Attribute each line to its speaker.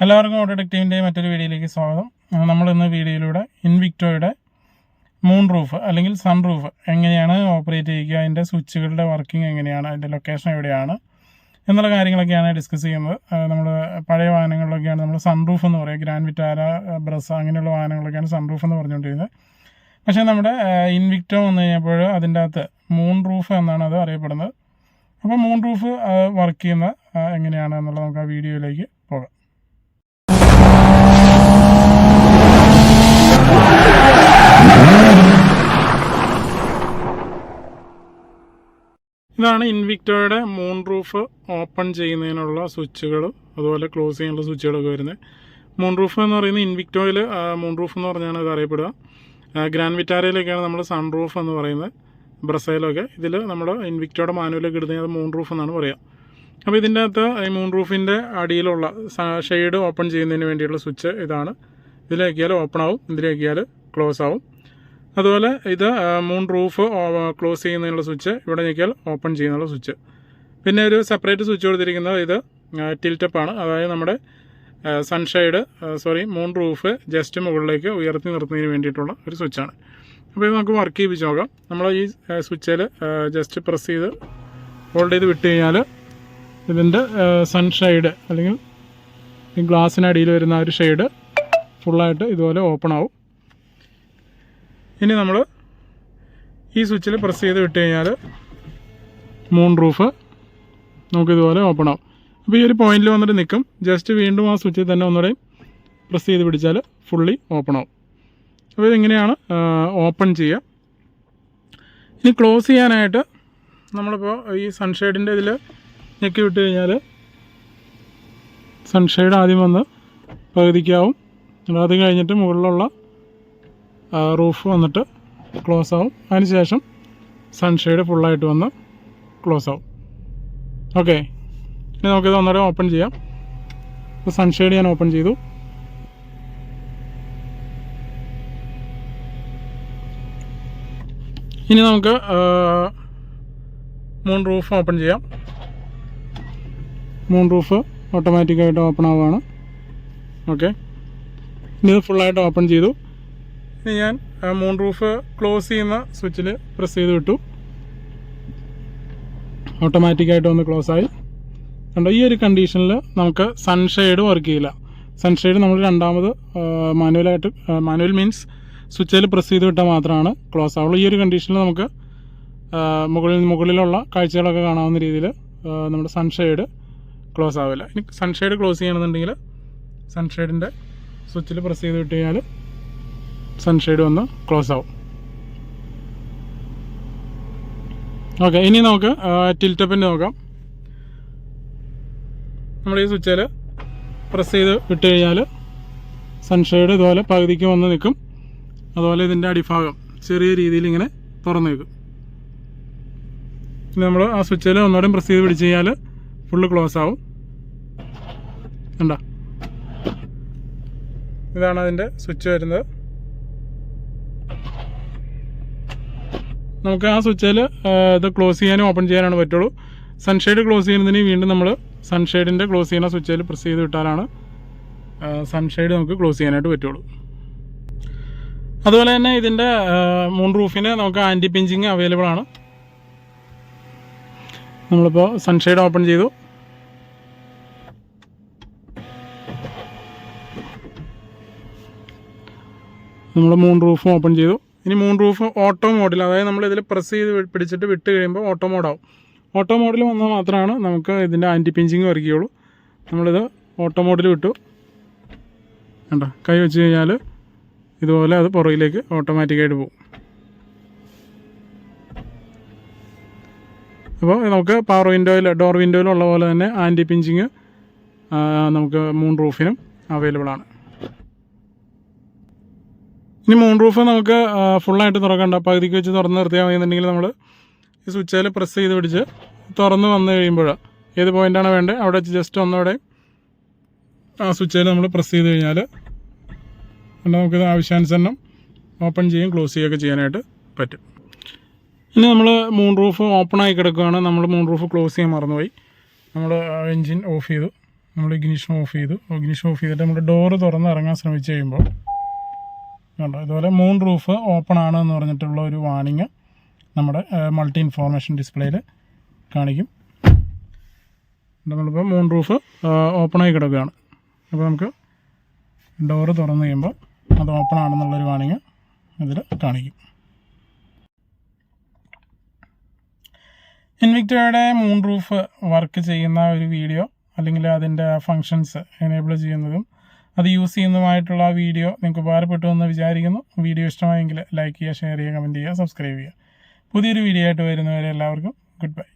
Speaker 1: എല്ലാവർക്കും ഓട്ടോ ടെക്റ്റീവിൻ്റെ മറ്റൊരു വീഡിയോയിലേക്ക് സ്വാഗതം. നമ്മളിന്ന് വീഡിയോയിലൂടെ ഇൻവിക്ടോയുടെ മൂൺ റൂഫ് അല്ലെങ്കിൽ സൺ റൂഫ് എങ്ങനെയാണ് ഓപ്പറേറ്റ് ചെയ്യുക, അതിൻ്റെ സ്വിച്ചുകളുടെ വർക്കിംഗ് എങ്ങനെയാണ്, അതിൻ്റെ ലൊക്കേഷൻ എവിടെയാണ് എന്നുള്ള കാര്യങ്ങളൊക്കെയാണ് ഡിസ്കസ് ചെയ്യുന്നത്. നമ്മൾ പഴയ വാഹനങ്ങളിലൊക്കെയാണ് നമ്മൾ സൺ റൂഫ് എന്ന് പറയുക. ഗ്രാൻഡ് വിറ്റാര, ബ്രസ അങ്ങനെയുള്ള വാഹനങ്ങളൊക്കെയാണ് സൺ റൂഫ് എന്ന് പറഞ്ഞുകൊണ്ടിരുന്നത്. പക്ഷേ നമ്മുടെ ഇൻവിക്ടോ വന്നു കഴിഞ്ഞപ്പോൾ അതിൻ്റെ അകത്ത് മൂൺ റൂഫ് എന്നാണ് അത് അറിയപ്പെടുന്നത്. അപ്പോൾ മൂൺ റൂഫ് വർക്ക് ചെയ്യുന്ന എങ്ങനെയാണ് എന്നുള്ളത് നമുക്ക് ആ വീഡിയോയിലേക്ക് പോകാം. ഇതാണ് ഇൻവിക്ടോയുടെ മൂൺ റൂഫ് ഓപ്പൺ ചെയ്യുന്നതിനുള്ള സ്വിച്ചുകൾ, അതുപോലെ ക്ലോസ് ചെയ്യാനുള്ള സ്വിച്ചുകളൊക്കെ വരുന്നത്. മൂൺ റൂഫ് എന്ന് പറയുന്നത് ഇൻവിക്ടോയിൽ മൂൺ റൂഫ് എന്ന് പറഞ്ഞാണ് ഇത് അറിയപ്പെടുക. ഗ്രാൻഡ് വിറ്റാരയിലൊക്കെയാണ് നമ്മൾ സൺ റൂഫ് എന്ന് പറയുന്നത്, ബ്രസയിലൊക്കെ. ഇതിൽ നമ്മൾ ഇൻവിക്ടോയുടെ മാനുവലൊക്കെ എടുത്ത് അത് മൂൺ റൂഫ് എന്നാണ് പറയുക. അപ്പോൾ ഇതിൻ്റെ അകത്ത് ഈ മൂൺ റൂഫിൻ്റെ അടിയിലുള്ള ഷെയ്ഡ് ഓപ്പൺ ചെയ്യുന്നതിന് വേണ്ടിയുള്ള സ്വിച്ച് ഇതാണ്. ഇതിലേക്കിയാൽ ഓപ്പൺ ആവും, ഇതിലേക്കിയാൽ ക്ലോസ് ആവും. അതുപോലെ ഇത് മൂൺ റൂഫ് ക്ലോസ് ചെയ്യുന്നതിനുള്ള സ്വിച്ച്, ഇവിടെ ഞെക്കിയാൽ ഓപ്പൺ ചെയ്യുന്നതിനുള്ള സ്വിച്ച്. പിന്നെ ഒരു സെപ്പറേറ്റ് സ്വിച്ച് കൊടുത്തിരിക്കുന്നത് ഇത് ടിൽറ്റപ്പാണ്. അതായത് നമ്മുടെ മൂൺ റൂഫ് ജസ്റ്റ് മുകളിലേക്ക് ഉയർത്തി നിർത്തുന്നതിന് വേണ്ടിയിട്ടുള്ള ഒരു സ്വിച്ചാണ്. അപ്പോൾ ഇത് നമുക്ക് വർക്ക് ചെയ്യിപ്പിച്ച് നോക്കാം. നമ്മൾ ഈ സ്വിച്ചിൽ ജസ്റ്റ് പ്രസ് ചെയ്ത് ഹോൾഡ് ചെയ്ത് വിട്ട് കഴിഞ്ഞാൽ ഇതിൻ്റെ സൺഷെയ്ഡ് അല്ലെങ്കിൽ ഈ ഗ്ലാസ്സിനടിയിൽ വരുന്ന ഒരു ഷെയ്ഡ് ഫുള്ളായിട്ട് ഇതുപോലെ ഓപ്പൺ ആവും. ഇനി നമ്മൾ ഈ സ്വിച്ചിൽ പ്രസ് ചെയ്ത് വിട്ട് കഴിഞ്ഞാൽ മൂൺ റൂഫ് നമുക്കിതുപോലെ ഓപ്പൺ ആവും. അപ്പോൾ ഈ ഒരു പോയിന്റിൽ വന്നിട്ട് നിൽക്കും. ജസ്റ്റ് വീണ്ടും ആ സ്വിച്ചിൽ തന്നെ ഒന്നുകൂടെ പ്രസ് ചെയ്ത് പിടിച്ചാൽ ഫുള്ളി ഓപ്പൺ ആവും. അപ്പോൾ ഇതിങ്ങനെയാണ് ഓപ്പൺ ചെയ്യുക. ഇനി ക്ലോസ് ചെയ്യാനായിട്ട് നമ്മളിപ്പോൾ ഈ സൺഷെയ്ഡിൻ്റെ ഇതിൽ ഞെക്കി വിട്ട് കഴിഞ്ഞാൽ സൺഷെയ്ഡ് ആദ്യം വന്ന് പകുതിക്കാവും. അത് കഴിഞ്ഞിട്ട് മുകളിലുള്ള റൂഫ് വന്നിട്ട് ക്ലോസ് ആവും. അതിനുശേഷം സൺഷെയ്ഡ് ഫുള്ളായിട്ട് വന്ന് ക്ലോസ് ആവും. ഓക്കെ, ഇനി നമുക്കിത് ഒന്നുകൂടെ ഓപ്പൺ ചെയ്യാം. ഇപ്പോൾ സൺഷെയ്ഡ് ഞാൻ ഓപ്പൺ ചെയ്തു. ഇനി നമുക്ക് മൂൺ റൂഫ് ഓപ്പൺ ചെയ്യാം. മൂൺ റൂഫ് ഓട്ടോമാറ്റിക്കായിട്ട് ഓപ്പൺ ആവുകയാണ്. ഓക്കെ, ഇനി ഇത് ഫുള്ളായിട്ട് ഓപ്പൺ ചെയ്തു. ഇനി ഞാൻ മൂൺ റൂഫ് ക്ലോസ് ചെയ്യുന്ന സ്വിച്ചിൽ പ്രസ് ചെയ്ത് വിട്ടു. ഓട്ടോമാറ്റിക്കായിട്ട് ഒന്ന് ക്ലോസ് ആയി. കണ്ടോ, ഈ ഒരു കണ്ടീഷനിൽ നമുക്ക് സൺഷെയ്ഡ് വർക്ക് ചെയ്യില്ല. സൺഷെയ്ഡ് നമ്മൾ രണ്ടാമത് മാനുവൽ മീൻസ് സ്വിച്ചിൽ പ്രസ് ചെയ്ത് വിട്ടാൽ മാത്രമാണ് ക്ലോസ് ആവുള്ളൂ. ഈ ഒരു കണ്ടീഷനിൽ നമുക്ക് മുകളിലുള്ള കാഴ്ചകളൊക്കെ കാണാവുന്ന രീതിയിൽ നമ്മുടെ സൺഷെയ്ഡ് ക്ലോസ് ആവില്ല. ഇനി സൺഷെയ്ഡ് ക്ലോസ് ചെയ്യണമെന്നുണ്ടെങ്കിൽ സൺഷെയ്ഡിൻ്റെ സ്വിച്ചിൽ പ്രസ് ചെയ്ത് വിട്ട് കഴിഞ്ഞാൽ സൺഷെയ്ഡ് വന്ന് ക്ലോസ് ആവും. ഓക്കെ, ഇനി നമുക്ക് ടിൽറ്റപ്പിൻ്റെ നോക്കാം. നമ്മൾ ഈ സ്വിച്ചിൽ പ്രസ് ചെയ്ത് വിട്ട് കഴിഞ്ഞാൽ സൺഷെയ്ഡ് ഇതുപോലെ പകുതിക്ക് വന്ന് നിൽക്കും. അതുപോലെ ഇതിൻ്റെ അടിഭാഗം ചെറിയ രീതിയിൽ ഇങ്ങനെ തുറന്ന് നിൽക്കും. ഇനി നമ്മൾ ആ സ്വിച്ചിൽ ഒന്നുകൂടെ പ്രസ് ചെയ്ത് പിടിച്ച് കഴിഞ്ഞാൽ ഫുള്ള് ക്ലോസ് ആവും. കണ്ടോ, ഇതാണ് അതിൻ്റെ സ്വിച്ച് വരുന്നത്. നമുക്ക് ആ സ്വിച്ചിൽ ഇത് ക്ലോസ് ചെയ്യാനും ഓപ്പൺ ചെയ്യാനാണ് പറ്റുള്ളൂ. സൺഷെയ്ഡ് ക്ലോസ് ചെയ്യുന്നതിന് വീണ്ടും നമ്മൾ സൺഷെയ്ഡിൻ്റെ ക്ലോസ് ചെയ്യുന്ന സ്വിച്ചിൽ പ്രസ് ചെയ്ത് വിട്ടാലാണ് സൺഷെയ്ഡ് നമുക്ക് ക്ലോസ് ചെയ്യാനായിട്ട് പറ്റുള്ളൂ. അതുപോലെ തന്നെ ഇതിൻ്റെ മൂൺ റൂഫിന് നമുക്ക് ആൻറ്റി പിഞ്ചിങ് അവൈലബിൾ ആണ്. നമ്മളിപ്പോൾ സൺഷെയ്ഡ് ഓപ്പൺ ചെയ്തു. നമ്മൾ മൂൺ റൂഫും ഓപ്പൺ ചെയ്തു. ഇനി മൂൺ റൂഫ് ഓട്ടോ മോഡിൽ, അതായത് നമ്മളിതിൽ പ്രസ് ചെയ്ത് പിടിച്ചിട്ട് വിട്ട് കഴിയുമ്പോൾ ഓട്ടോ മോഡാവും. ഓട്ടോ മോഡിൽ വന്നാൽ മാത്രമാണ് നമുക്ക് ഇതിൻ്റെ ആൻറ്റി പിഞ്ചിങ് വർക്ക് ചെയ്യുള്ളൂ. നമ്മളിത് ഓട്ടോ മോഡിൽ വിട്ടു. കണ്ടോ, കൈ വെച്ച് കഴിഞ്ഞാൽ ഇതുപോലെ അത് പുറകിലേക്ക് ഓട്ടോമാറ്റിക്കായിട്ട് പോകും. അപ്പോൾ നമുക്ക് പവർ വിൻഡോയിൽ, ഡോർ വിൻഡോയിലുള്ള പോലെ തന്നെ ആൻറ്റി പിഞ്ചിങ് നമുക്ക് മൂൺ റൂഫിനും അവൈലബിൾ ആണ്. ഇനി മൂൺ റൂഫ് നമുക്ക് ഫുള്ളായിട്ട് തുറക്കണ്ട, പകുതിക്ക് വെച്ച് തുറന്ന് നിർത്തിയാൽ മതിയെന്നുണ്ടെങ്കിൽ നമ്മൾ ഈ സ്വിച്ചിൽ പ്രസ് ചെയ്ത് പിടിച്ച് തുറന്ന് വന്നു കഴിയുമ്പോൾ ഏത് പോയിൻ്റാണ് വേണ്ടത് അവിടെ ജസ്റ്റ് ഒന്നുകൂടെ ആ സ്വിച്ചിൽ നമ്മൾ പ്രസ് ചെയ്ത് കഴിഞ്ഞാൽ നമുക്കിത് ആവശ്യാനുസരണം ഓപ്പൺ ചെയ്യും ക്ലോസ് ചെയ്യുകയൊക്കെ ചെയ്യാനായിട്ട് പറ്റും. ഇനി നമ്മൾ മൂൺ റൂഫ് ഓപ്പണായി കിടക്കുകയാണ്. നമ്മൾ മൂൺ റൂഫ് ക്ലോസ് ചെയ്യാൻ മറന്നുപോയി. നമ്മൾ എൻജിൻ ഓഫ് ചെയ്തു. നമ്മൾ ഇഗ്നിഷൻ ഓഫ് ചെയ്തു. ഇഗ്നിഷൻ ഓഫ് ചെയ്തിട്ട് നമ്മൾ ഡോറ് തുറന്ന് ഇറങ്ങാൻ ശ്രമിച്ച് കഴിയുമ്പോൾ കണ്ടോ ഇതുപോലെ മൂൺ റൂഫ് ഓപ്പൺ ആണ് എന്ന് പറഞ്ഞിട്ടുള്ള ഒരു വാണിങ് നമ്മുടെ മൾട്ടി ഇൻഫോർമേഷൻ ഡിസ്പ്ലേയിൽ കാണിക്കും. നമ്മളിപ്പോൾ മൂൺ റൂഫ് ഓപ്പണായി കിടക്കുകയാണ്. അപ്പോൾ നമുക്ക് ഡോറ് തുറന്ന് കഴിയുമ്പോൾ അത് ഓപ്പൺ ആണെന്നുള്ളൊരു വാണിങ് ഇതിൽ കാണിക്കും. ഇൻവിക്ടോയുടെ മൂൺ റൂഫ് വർക്ക് ചെയ്യുന്ന ഒരു വീഡിയോ അല്ലെങ്കിൽ അതിൻ്റെ ഫങ്ഷൻസ് എനേബിൾ ചെയ്യുന്നതും അത് യൂസ് ചെയ്യുന്നതുമായിട്ടുള്ള വീഡിയോ നിങ്ങൾക്ക് ഉപകാരപ്പെട്ടു എന്ന് വിചാരിക്കുന്നു. വീഡിയോ ഇഷ്ടമായെങ്കിൽ ലൈക്ക് ചെയ്യുക, ഷെയർ ചെയ്യുക, കമൻറ്റ് ചെയ്യുക, സബ്സ്ക്രൈബ് ചെയ്യുക. പുതിയൊരു വീഡിയോ ആയിട്ട് വരുന്നവരെ എല്ലാവർക്കും ഗുഡ് ബൈ.